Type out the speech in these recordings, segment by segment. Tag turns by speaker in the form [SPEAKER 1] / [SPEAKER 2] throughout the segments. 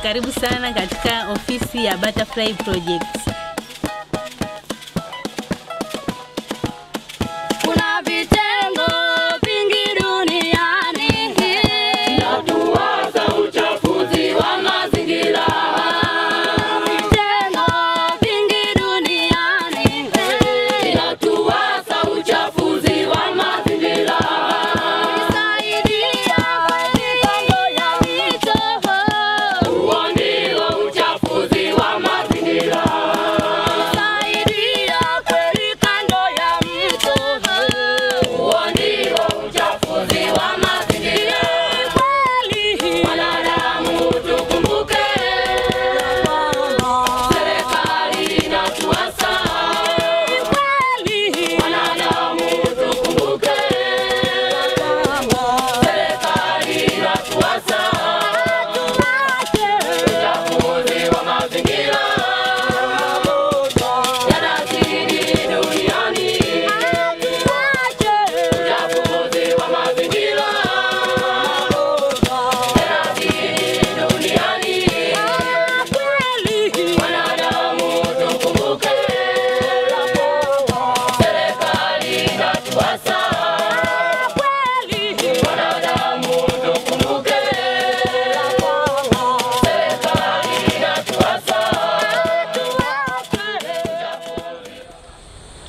[SPEAKER 1] Karibu sana katika ofisi ya Butterfly Projects.
[SPEAKER 2] Kuna vitengo vingi duniani vinatuwaza uchafuzi wa mazingira. Vitengo vingi duniani vinatuwaza uchafuzi wa mazingira.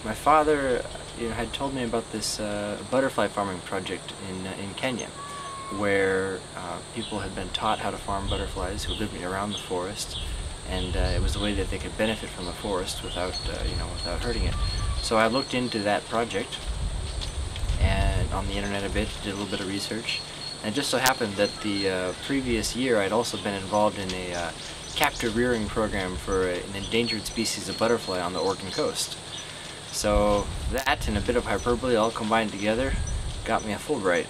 [SPEAKER 3] My father, had told me about this butterfly farming project in Kenya, where people had been taught how to farm butterflies who lived around the forest, and it was a way that they could benefit from the forest without, without hurting it. So I looked into that project, and on the internet a bit, did a little bit of research, and it just so happened that the previous year I'd also been involved in a captive rearing program for an endangered species of butterfly on the Oregon coast. So that and a bit of hyperbole all combined together got me a Fulbright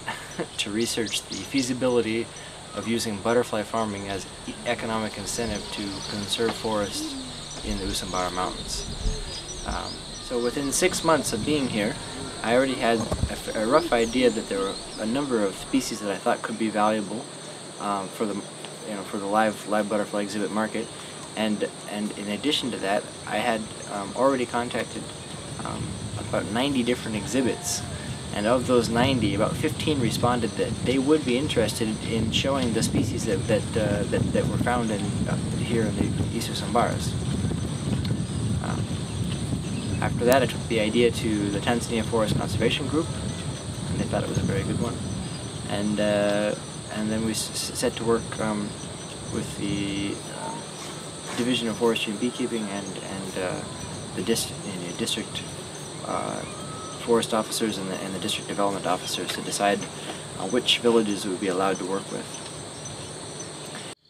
[SPEAKER 3] to research the feasibility of using butterfly farming as economic incentive to conserve forests in the Usambara Mountains. So within 6 months of being here, I already had a rough idea that there were a number of species that I thought could be valuable for the live butterfly exhibit market, and in addition to that, I had already contacted about 90 different exhibits, and of those 90, about 15 responded that they would be interested in showing the species that were found here in the East Usambaras. After that, I took the idea to the Tanzania Forest Conservation Group, and they thought it was a very good one. And then we set to work with the Division of Forestry and Beekeeping and the district forest officers and the district development officers to decide which villages we would be allowed to work with.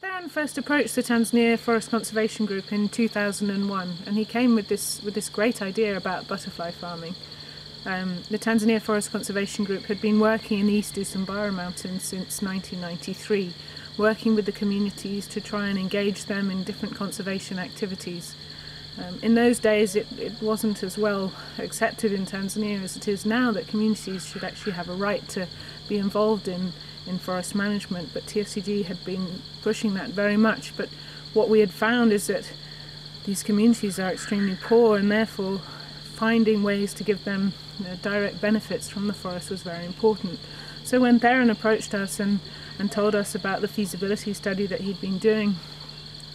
[SPEAKER 4] Dan first approached the Tanzania Forest Conservation Group in 2001, and he came with this great idea about butterfly farming. The Tanzania Forest Conservation Group had been working in the East Usambara Mountains since 1993, working with the communities to try and engage them in different conservation activities. In those days it wasn't as well accepted in Tanzania as it is now that communities should actually have a right to be involved in forest management, but TFCG had been pushing that very much. But what we had found is that these communities are extremely poor, and therefore finding ways to give them direct benefits from the forest was very important. So when Theron approached us and told us about the feasibility study that he'd been doing,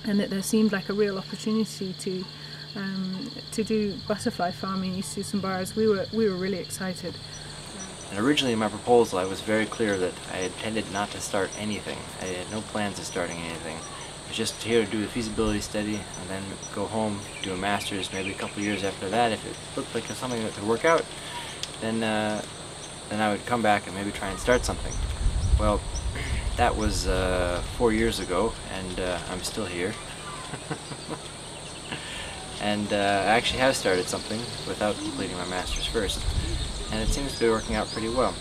[SPEAKER 4] and that there seemed like a real opportunity to do butterfly farming in East Usambaras, we were really excited.
[SPEAKER 3] And originally in my proposal I was very clear that I intended not to start anything. I had no plans of starting anything. I was just here to do the feasibility study and then go home, do a master's, maybe a couple years after that. If it looked like something that could work out, then I would come back and maybe try and start something. Well, that was 4 years ago, and I'm still here. And I actually have started something without completing my master's first, and it seems to be working out pretty well.